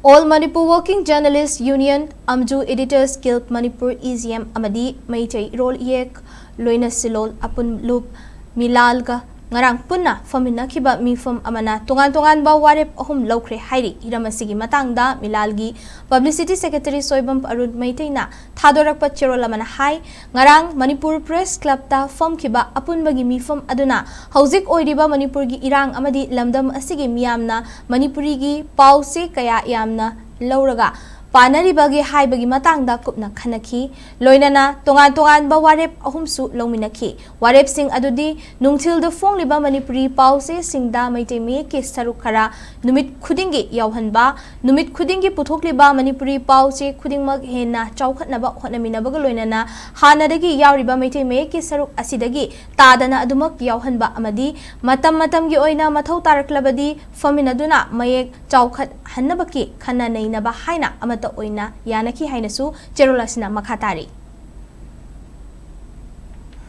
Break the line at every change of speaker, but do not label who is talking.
All Manipur Working Journalists Union, Amwju Editors Guild Manipur EZM Amadi, Maitai Rol Yek, Loina Silol, Apun Loop, Meelal ga, Ngarang Punna, Phaminnakhiba Miphamda, Tongan-Tonganba Warep Loukhre Hairi, Iramasigi Matangda, Meelalgi, Publicity Secretary Soibam Arud Maitai na, Thadorak Pacherolamana Hai, Ngarang Manipur Press Club ta Phaminnakhiba Apun bagi Miphamda aduna, Hauzik Oiriba Manipurgi Irang Amadi Lamdam Asigi Miyamna, Manipurigi Pause Kaya Yamna, Lauraga. Panaribagi haibagi matangda kupna khanaki loinana Tongan-Tonganba Warep ahumsu longminaki Warep sing adudi nungthil da fongliba Manipuri pause singda maitai me ke saruk khara numit khudingi yauhanba numit khudingi puthokliba Manipuri pause khudingmak hena chawkhatnaba hotnaminabaga loinana hanadagi yauriba maitai me ke saruk asidagi tadana adumak yauhanba amadi matam-matamgi oina mathau taraklabadi faminaduna mayek chawkhat hannabaki khana nainaba haina oina yanaki hainasu cherolasina makhatari